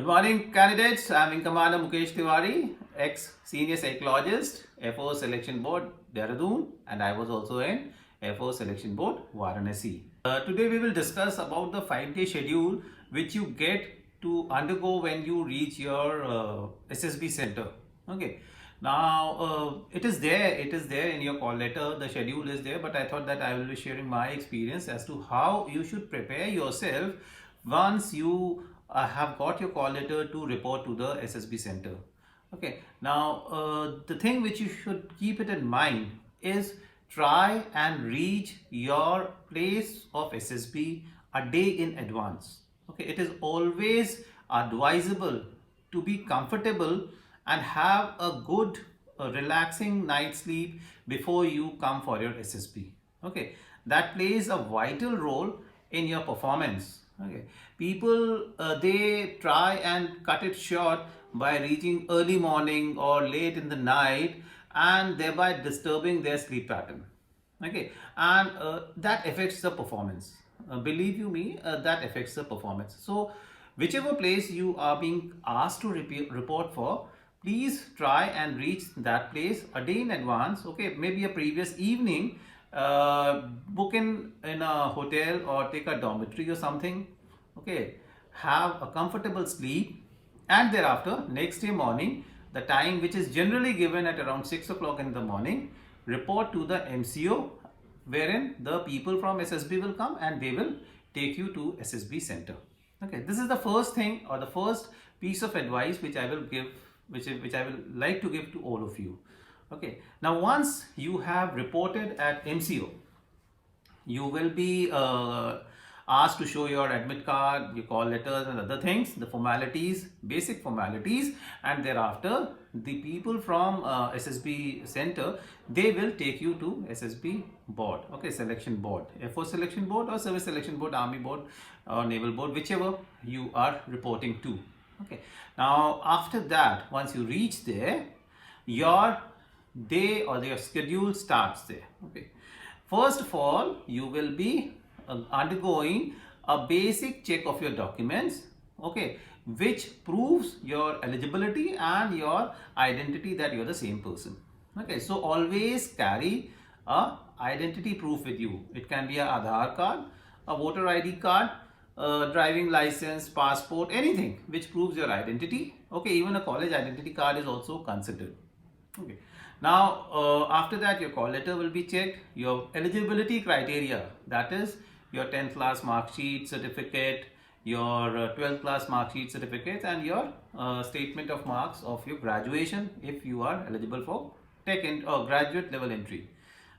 Good morning, candidates. I'm Wing Commander Mukesh Tiwari, ex-senior psychologist, Air Force Selection Board, Dehradun, and I was also in Air Force Selection Board, Varanasi. Today we will discuss about the 5-day schedule which you get to undergo when you reach your SSB center. Okay. Now it is there in your call letter. The schedule is there, but I thought that I will be sharing my experience as to how you should prepare yourself once you have got your call letter to report to the SSB center. Okay. Now the thing which you should keep it in mind is try and reach your place of SSB a day in advance. Okay, it is always advisable to be comfortable and have a good relaxing night sleep before you come for your SSB. Okay, that plays a vital role in your performance. Okay, people they try and cut it short by reaching early morning or late in the night and thereby disturbing their sleep pattern. Okay, and that affects the performance. Believe you me, that affects the performance. So whichever place you are being asked to report for, please try and reach that place a day in advance. Okay, maybe a previous evening, book in a hotel or take a dormitory or something. Okay, have a comfortable sleep, and thereafter next day morning, the time which is generally given at around 6 o'clock in the morning, report to the MCO, wherein the people from SSB will come and they will take you to SSB center. Okay, this is the first thing or the first piece of advice which I will give, which I will like to give to all of you. Okay, now once you have reported at MCO, you will be asked to show your admit card, your call letters and other things, the formalities, basic formalities, and thereafter the people from SSB center, they will take you to SSB board, okay, selection board, Air Force Selection Board or Service Selection Board, Army Board or Naval Board, whichever you are reporting to. Okay, now after that, once you reach there, your day or your schedule starts there. Okay, first of all, you will be undergoing a basic check of your documents, okay, which proves your eligibility and your identity that you're the same person. Okay, so always carry a identity proof with you. It can be a Aadhaar card, a voter ID card, driving license, passport, anything which proves your identity. Okay, even a college identity card is also considered. Okay. Now, after that, your call letter will be checked. Your eligibility criteria, that is your 10th class mark sheet certificate, your 12th class mark sheet certificate, and your statement of marks of your graduation if you are eligible for tech or graduate level entry.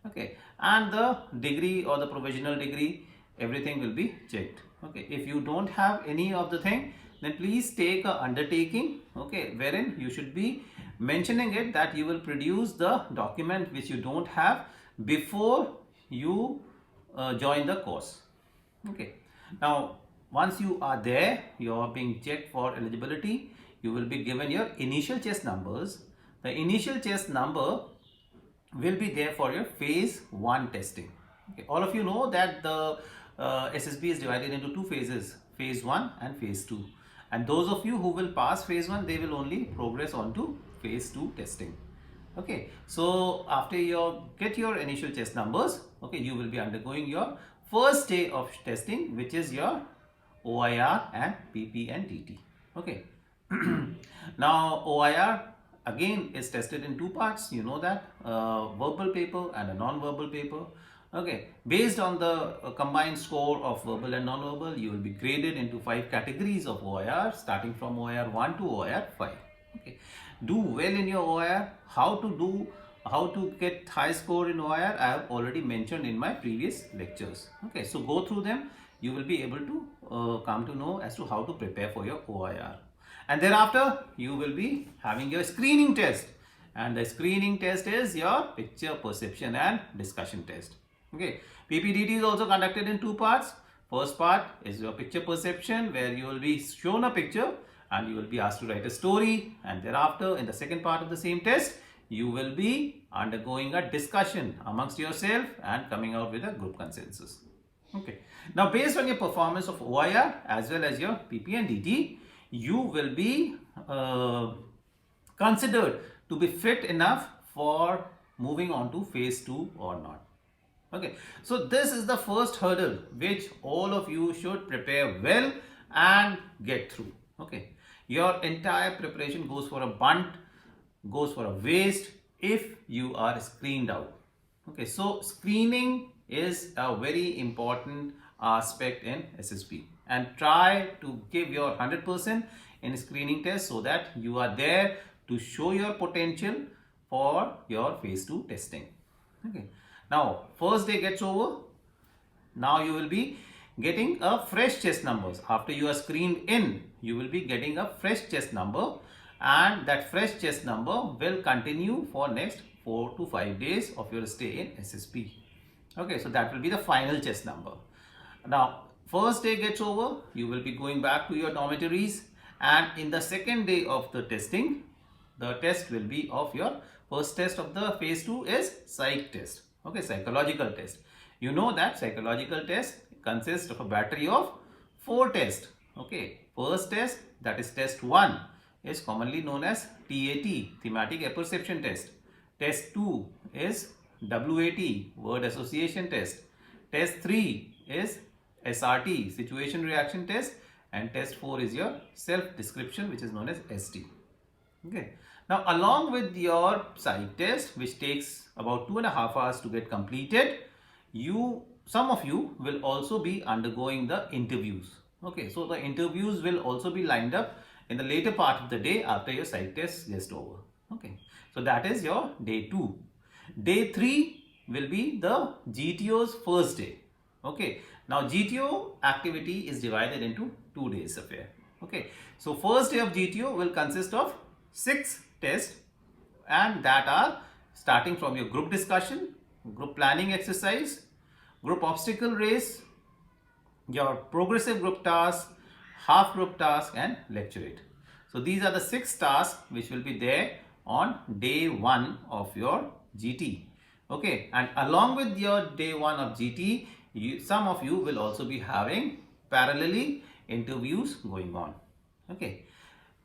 Okay, and the degree or the provisional degree, everything will be checked. Okay, if you don't have any of the thing, then please take a undertaking, okay, wherein you should be mentioning it that you will produce the document which you don't have before you join the course. Okay, now once you are there, you are being checked for eligibility, you will be given your initial chest numbers. The initial chest number will be there for your phase 1 testing. Okay, all of you know that the SSB is divided into 2 phases, phase 1 and phase 2, and those of you who will pass phase 1, they will only progress on to phase 2 testing. Okay, so after you get your initial chest numbers, okay, you will be undergoing your first day of testing, which is your OIR and PP and DT. Okay, now OIR again is tested in 2 parts, you know that, verbal paper and a non-verbal paper. Okay, based on the combined score of verbal and non-verbal, you will be graded into 5 categories of OIR, starting from OIR 1 to OIR 5. Okay, do well in your OIR. How to get high score in OIR, I have already mentioned in my previous lectures. Okay, so go through them. You will be able to come to know as to how to prepare for your OIR. And thereafter, you will be having your screening test. And the screening test is your picture perception and discussion test. Okay, PPDT is also conducted in 2 parts. First part is your picture perception, where you will be shown a picture and you will be asked to write a story, and thereafter in the second part of the same test, you will be undergoing a discussion amongst yourself and coming out with a group consensus. Okay, now based on your performance of OIR as well as your PP and DT, you will be considered to be fit enough for moving on to phase 2 or not. Okay, so this is the first hurdle which all of you should prepare well and get through. Okay, your entire preparation goes for a bunt, goes for a waste if you are screened out. Okay, so screening is a very important aspect in SSB, and try to give your 100% in screening test so that you are there to show your potential for your phase 2 testing. Okay, now first day gets over. Now you will be getting a fresh chest numbers. After you are screened in, you will be getting a fresh chest number, and that fresh chest number will continue for next 4 to 5 days of your stay in SSB. Okay, so that will be the final chest number. Now first day gets over, you will be going back to your dormitories, and in the second day of the testing, the test will be of your first test of the phase 2 is psych test. Okay, psychological test. You know that psychological test consists of a battery of 4 tests. Okay, first test, that is test 1, is commonly known as TAT, thematic apperception test. Test 2 is WAT, word association test. Test 3 is SRT, situation reaction test, and test 4 is your self description, which is known as ST. Okay, now along with your psych test, which takes about 2.5 hours to get completed, some of you will also be undergoing the interviews. Okay, so the interviews will also be lined up in the later part of the day after your psych test gets over. Okay, so that is your day 2. Day 3 will be the GTO's first day. Okay, now GTO activity is divided into 2 days affair. Okay, so first day of GTO will consist of 6 tests, and that are starting from your group discussion, group planning exercise, group obstacle race, your progressive group task, half group task, and lecturate. So these are the 6 tasks which will be there on day 1 of your GT. Okay, and along with your day 1 of GT, some of you will also be having parallelly interviews going on. Okay,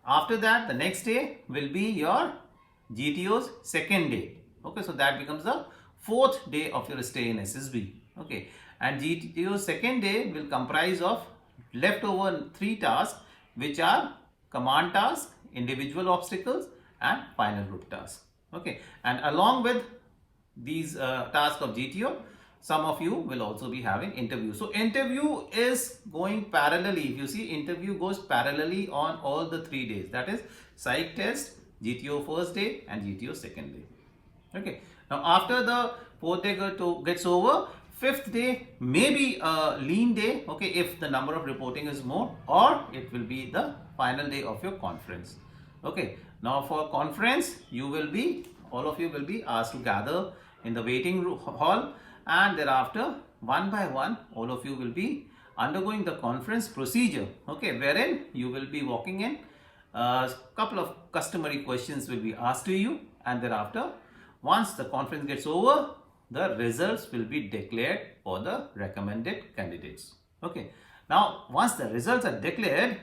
after that, the next day will be your GTO's second day. Okay, so that becomes the 4th day of your stay in SSB. Okay, and GTO's second day will comprise of leftover 3 tasks, which are command task, individual obstacles, and final group task. Okay, and along with these tasks of GTO, some of you will also be having interview. So interview is going parallelly. If you see, interview goes parallelly on all the 3 days. That is psych test, GTO first day, and GTO second day. Okay, now after the 4th day gets over, 5th day may be a lean day. Okay, if the number of reporting is more, or it will be the final day of your conference. Okay, now for conference, all of you will be asked to gather in the waiting hall, and thereafter one by one all of you will be undergoing the conference procedure. Okay, wherein you will be walking in, a couple of customary questions will be asked to you, and thereafter once the conference gets over, the results will be declared for the recommended candidates. Okay, now once the results are declared,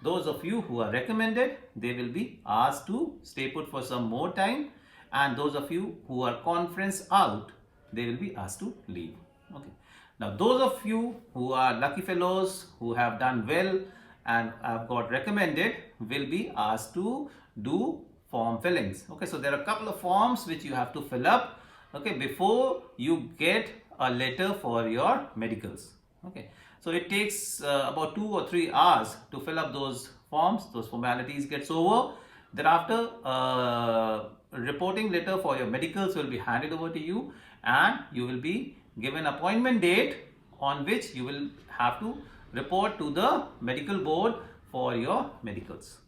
those of you who are recommended, they will be asked to stay put for some more time, and those of you who are conference out, they will be asked to leave. Okay, now those of you who are lucky fellows who have done well and have got recommended will be asked to do form fillings. Okay, so there are a couple of forms which you have to fill up, okay, before you get a letter for your medicals. Okay, so it takes about 2 or 3 hours to fill up those forms. Those formalities gets over. Thereafter, reporting letter for your medicals will be handed over to you, and you will be given appointment date on which you will have to report to the medical board for your medicals.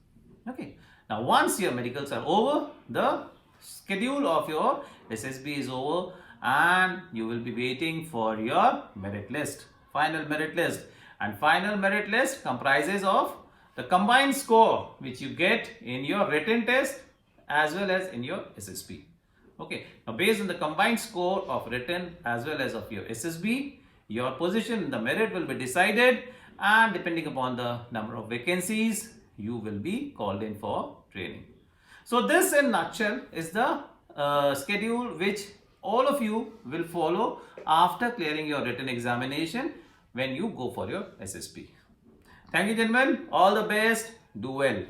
Okay, now once your medicals are over, the schedule of your SSB is over, and you will be waiting for your merit list, final merit list. And final merit list comprises of the combined score which you get in your written test as well as in your SSB. Okay, now based on the combined score of written as well as of your SSB, your position in the merit will be decided, and depending upon the number of vacancies, you will be called in for training. So this in nutshell is the schedule which all of you will follow after clearing your written examination when you go for your SSP. Thank you, gentlemen. All the best. Do well.